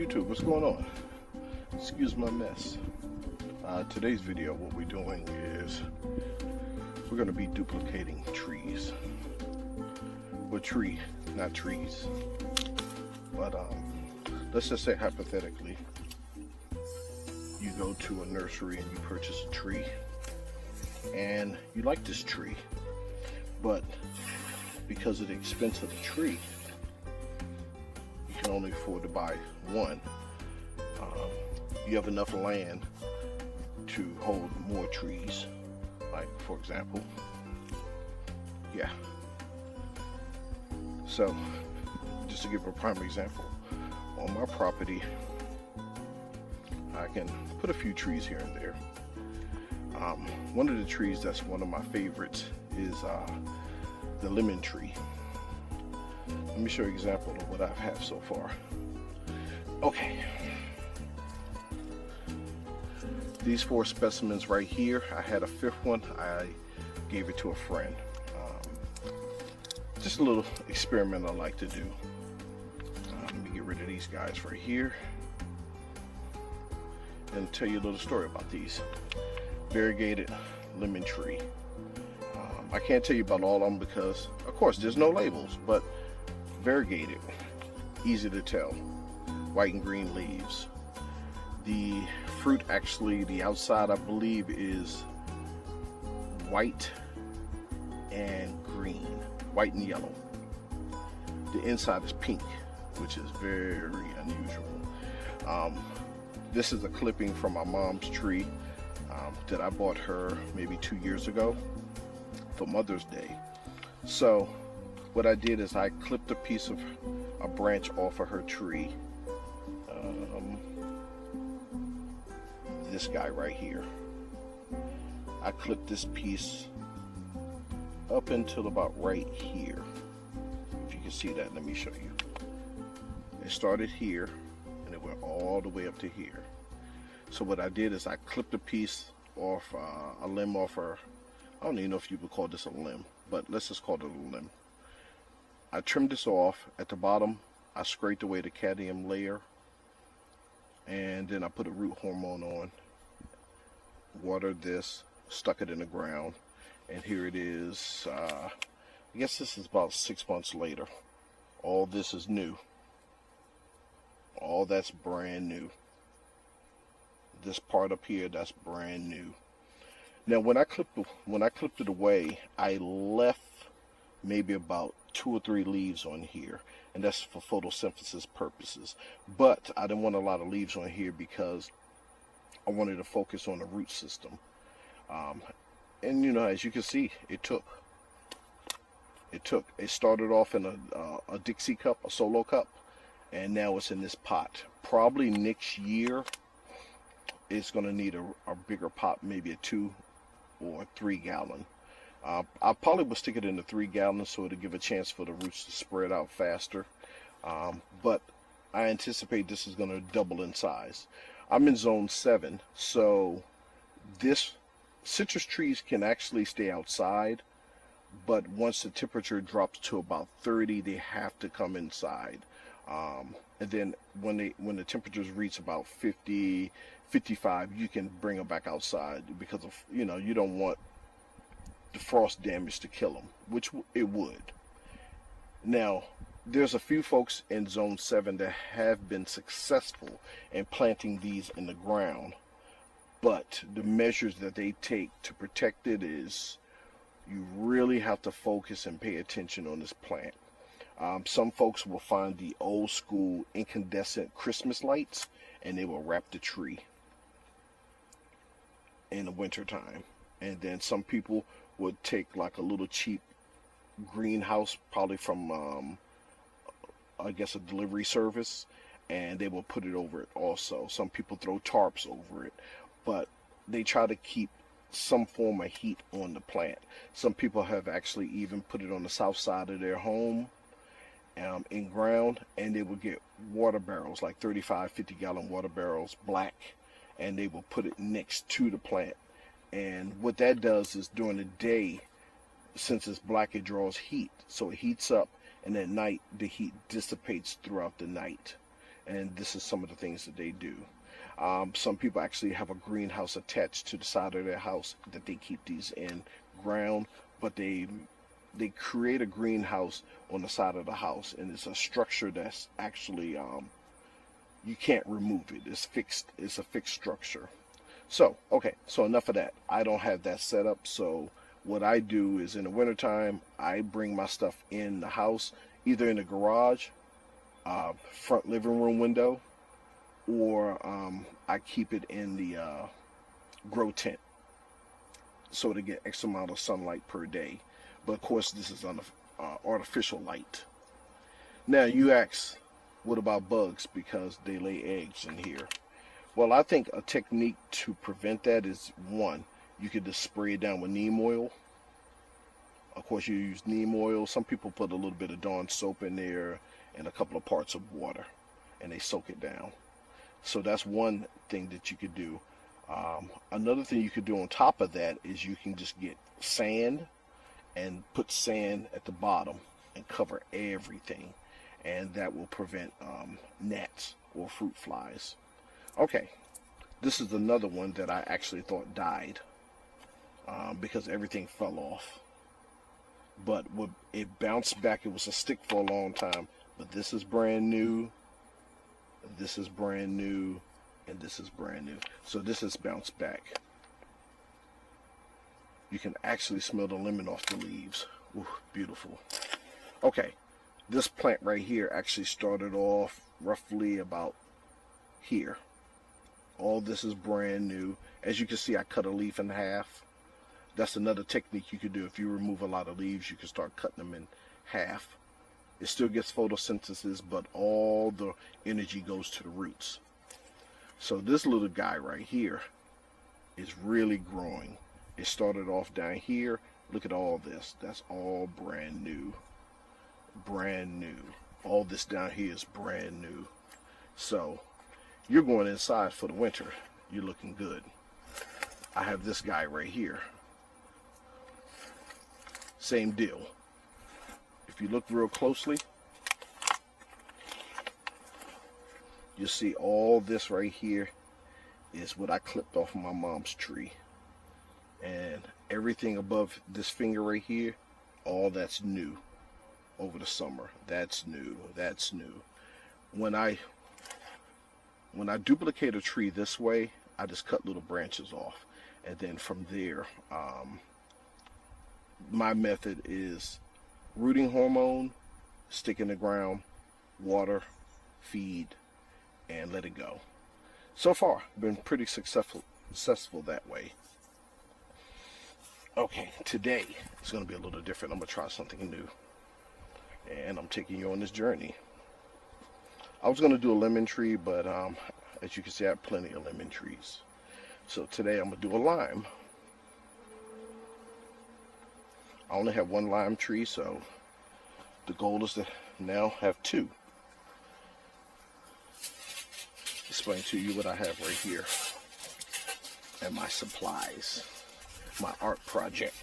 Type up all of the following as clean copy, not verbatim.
YouTube, what's going on? Excuse my mess. Today's video, what we're doing is we're going to be duplicating trees. Well, tree, not trees. But let's just say hypothetically, you go to a nursery and you purchase a tree, and you like this tree, but because of the expense of the tree, you can only afford to buy one. You have enough land to hold more trees, like for example, yeah. So just to give a prime example, on my property I can put a few trees here and there. One of the trees that's one of my favorites is the lemon tree. Let me show you an example of what I have so far. Okay, these 4 specimens right here, I had a 5th one, I gave it to a friend. Just a little experiment I like to do. Let me get rid of these guys right here and tell you a little story about these. Variegated lemon tree. I can't tell you about all of them because, of course, there's no labels, but variegated, easy to tell. White and green leaves. The fruit, actually, the outside I believe is white and green, white and yellow. The inside is pink, which is very unusual. This is a clipping from my mom's tree that I bought her maybe 2 years ago for Mother's Day. So what I did is I clipped a branch off of her tree. This guy right here. I clipped this piece up until about right here. If you can see that, let me show you. It started here and it went all the way up to here. So what I did is I clipped a piece off, a limb off her. I don't even know if you would call this a limb, but let's just call it a limb. I trimmed this off. At the bottom, I scraped away the cadmium layer, and then I put a root hormone on, watered this, stuck it in the ground, and here it is. I guess this is about 6 months later. All this is new. All that's brand new. This part up here, that's brand new. Now when I clipped it away, I left maybe about 2 or 3 leaves on here, and that's for photosynthesis purposes. But I didn't want a lot of leaves on here because I wanted to focus on the root system. And you know, as you can see, it started off in a Dixie cup, a solo cup, and now it's in this pot. Probably next year it's going to need a bigger pot, maybe a 2 or 3 gallon. I probably will stick it in the 3 gallons so it'll give a chance for the roots to spread out faster. But I anticipate this is going to double in size. I'm in zone 7, so this citrus trees can actually stay outside, but once the temperature drops to about 30, they have to come inside. And then when the temperatures reach about 50, 55, you can bring them back outside because of, you know, you don't want the frost damage to kill them, which it would. Now, there's a few folks in zone 7 that have been successful in planting these in the ground, but the measures that they take to protect it is, you really have to focus and pay attention on this plant. Some folks will find the old school incandescent Christmas lights and they will wrap the tree in the winter time. And then some people would take like a little cheap greenhouse, probably from I guess a delivery service, and they will put it over it also. Some people throw tarps over it, but they try to keep some form of heat on the plant. Some people have actually even put it on the south side of their home in ground, and they will get water barrels, like 35, 50 gallon water barrels, black, and they will put it next to the plant. And what that does is during the day, since it's black, it draws heat, so it heats up, and at night the heat dissipates throughout the night. and this is some of the things that they do. Some people actually have a greenhouse attached to the side of their house that they keep these in ground, but they create a greenhouse on the side of the house, and it's a structure that's actually you can't remove it. It's fixed. It's a fixed structure. So okay, so enough of that. I don't have that set up, so what I do is in the wintertime I bring my stuff in the house, either in the garage, front living room window, or I keep it in the grow tent so to get X amount of sunlight per day. But of course, this is on artificial light. Now you ask, what about bugs? Because they lay eggs in here. Well, I think a technique to prevent that is, one, you could just spray it down with neem oil. Of course, you use neem oil. Some people put a little bit of Dawn soap in there and a couple of parts of water, and they soak it down. So that's one thing that you could do. Another thing you could do on top of that is you can just get sand and put sand at the bottom and cover everything, and that will prevent gnats or fruit flies. Okay, this is another one that I actually thought died because everything fell off. But it bounced back. It was a stick for a long time, but this is brand new. This is brand new, and this is brand new. So this has bounced back. You can actually smell the lemon off the leaves. Ooh, beautiful. Okay, this plant right here actually started off roughly about here. All this is brand new. As you can see, I cut a leaf in half. That's another technique you could do. If you remove a lot of leaves, you can start cutting them in half. It still gets photosynthesis, but all the energy goes to the roots. So this little guy right here is really growing. It started off down here. Look at all this. That's all brand new. Brand new. All this down here is brand new. So you're going inside for the winter. You're looking good. I have this guy right here. Same deal. If you look real closely, you'll see all this right here is what I clipped off my mom's tree. And everything above this finger right here, all that's new over the summer. That's new. That's new. When I duplicate a tree this way, I just cut little branches off. And then from there, my method is rooting hormone, stick in the ground, water, feed, and let it go. So far, been pretty successful that way. Okay, today is going to be a little different. I'm going to try something new. And I'm taking you on this journey. I was going to do a lemon tree, but as you can see, I have plenty of lemon trees. So today I'm going to do a lime. I only have one lime tree, so the goal is to now have two. Explain to you what I have right here and my supplies, my art project.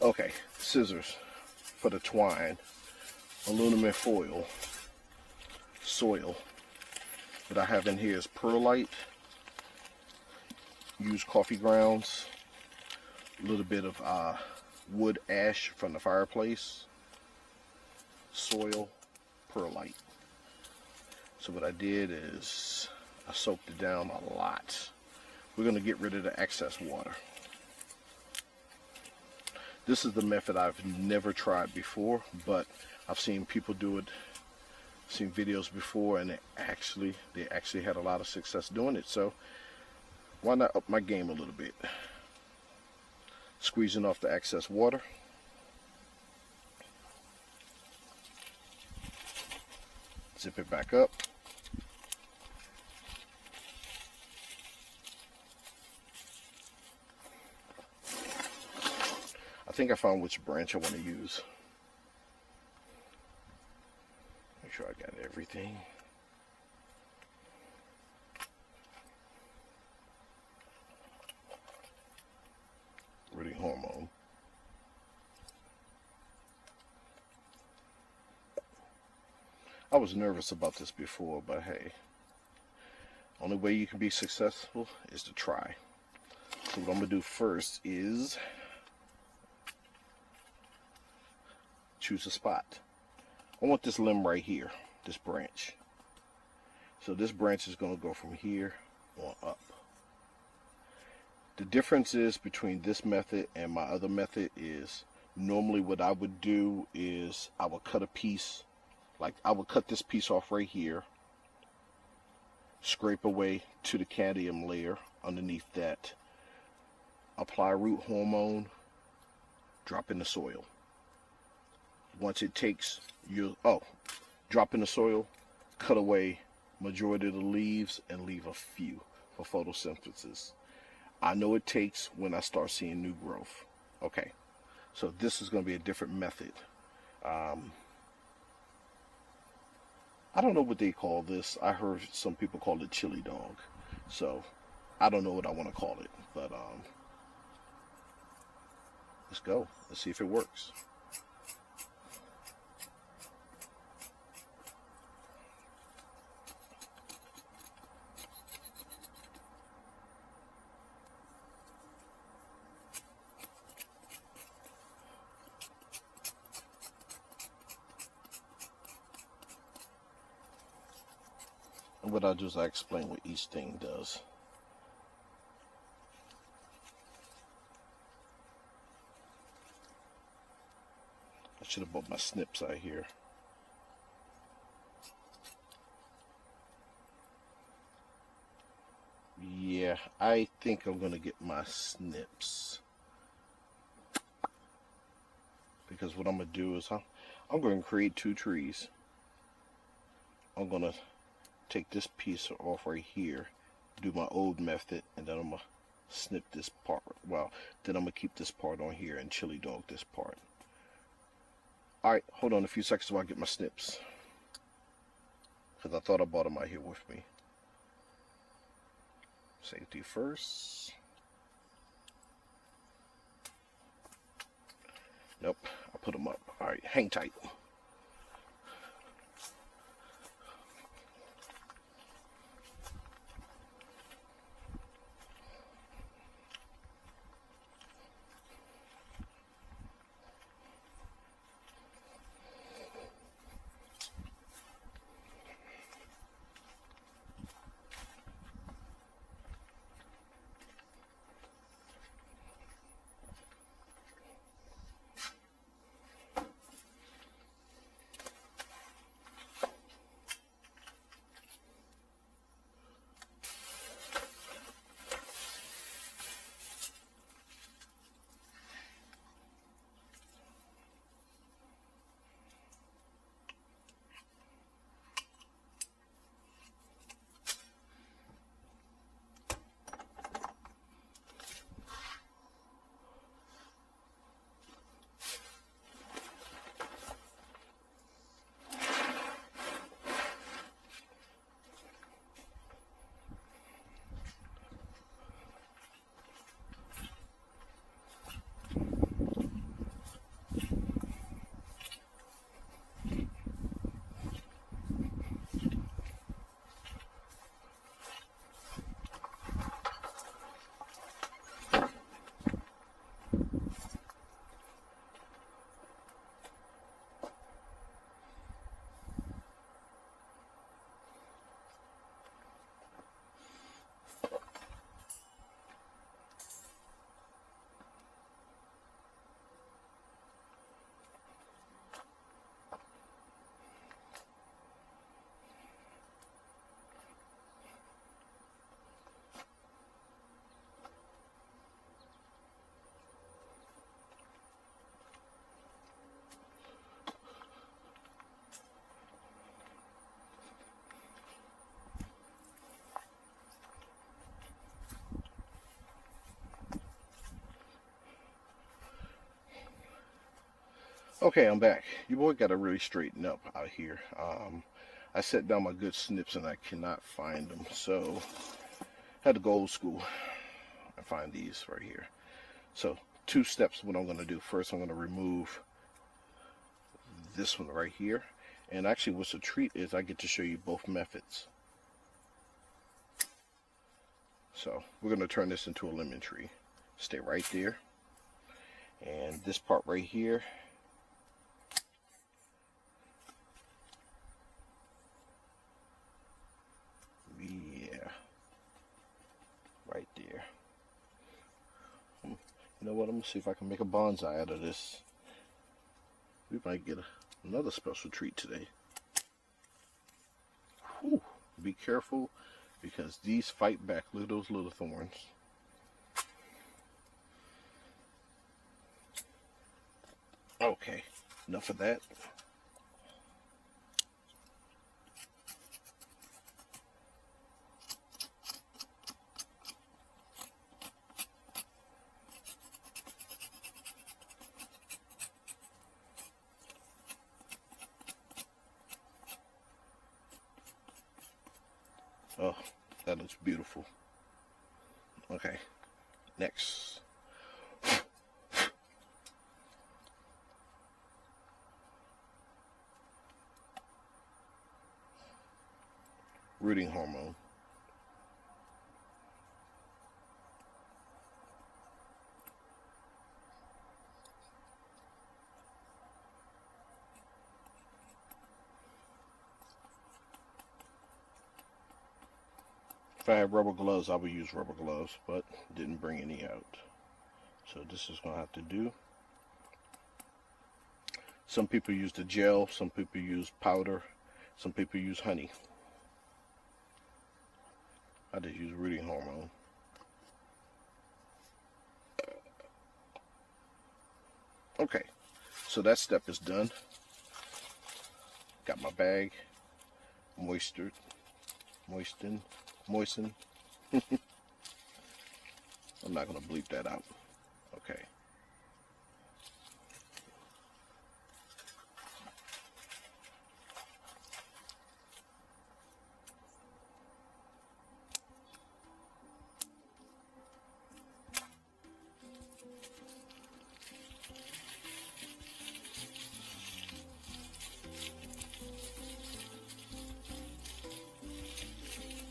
Okay, scissors for the twine, aluminum foil, soil. What I have in here is perlite, used coffee grounds, a little bit of wood ash from the fireplace, soil, perlite. So what I did is I soaked it down a lot. We're going to get rid of the excess water. This is the method I've never tried before, but I've seen people do it, seen videos before, and they actually had a lot of success doing it. So why not up my game a little bit? Squeezing off the excess water. Zip it back up. I think I found which branch I want to use. Make sure I got everything. Rooting hormone. I was nervous about this before, but hey, only way you can be successful is to try. So what I'm gonna do first is choose a spot. I want this limb right here, this branch. So this branch is gonna go from here on up. The difference is between this method and my other method is normally what I would do is I would cut a piece, like I would cut this piece off right here, scrape away to the cadmium layer underneath that, apply root hormone, drop in the soil. Once it takes you, drop in the soil, cut away majority of the leaves and leave a few for photosynthesis. I know it takes when I start seeing new growth. Okay, so this is going to be a different method. I don't know what they call this. I heard some people call it chili dog. So I don't know what I want to call it, but let's go. Let's see if it works. And what I'll do is I explain what each thing does. I should have bought my snips out here. Yeah, I think I'm gonna get my snips, because what I'm gonna do is I'm gonna create two trees. I'm gonna take this piece off right here, do my old method, and then I'm gonna snip this part. Well, then I'm gonna keep this part on here and chili dog this part. Alright, hold on a few seconds while I get my snips, because I thought I brought them out here with me. Safety first. Nope, I put them up. Alright, hang tight. Okay, I'm back. Your boy got to really straighten up out here. I set down my good snips and I cannot find them, so I had to go old school and find these right here. So 2 steps what I'm going to do. First, I'm going to remove this one right here, And actually what's a treat is I get to show you both methods. So we're going to turn this into a lemon tree. Stay right there. And this part right here, yeah, right there. You know what, I'm going to see if I can make a bonsai out of this. We might get another special treat today. Whew. Be careful, because these fight back. Look at those little thorns. Okay, enough of that. Oh, that looks beautiful. Okay, next. Rooting hormone. If I had rubber gloves, I would use rubber gloves, but didn't bring any out. So this is going to have to do. Some people use the gel, some people use powder, some people use honey. I just use rooting hormone. Okay, so that step is done. Got my bag moistened. I'm not going to bleep that out. Okay.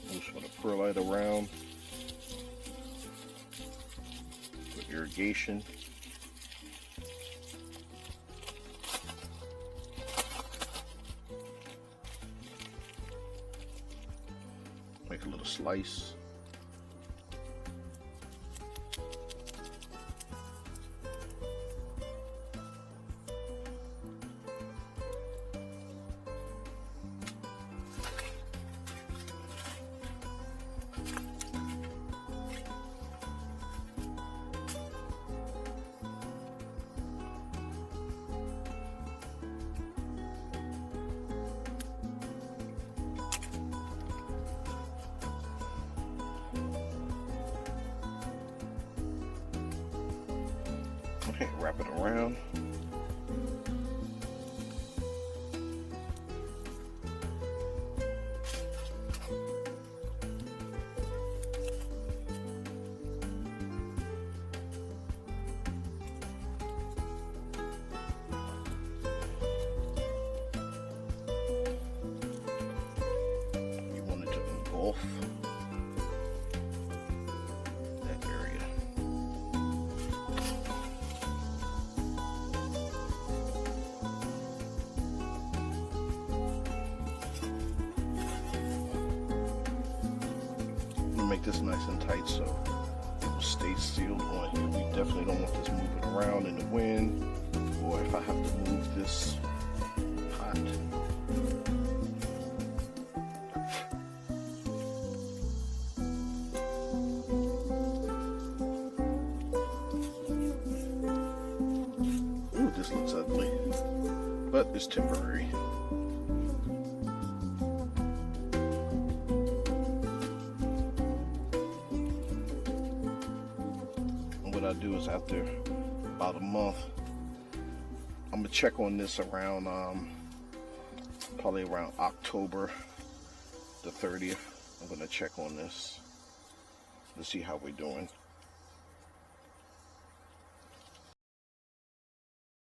I'm just going to perlite around with irrigation. Make a little slice. Okay, wrap it around. You want it to engulf that area. Make this nice and tight so it will stay sealed on here. We definitely don't want this moving around in the wind, or if I have to move this pot. Ooh, this looks ugly, but it's temporary. What I do is after about a month, I'm gonna check on this around probably around October the 30th. I'm gonna check on this to see how we're doing.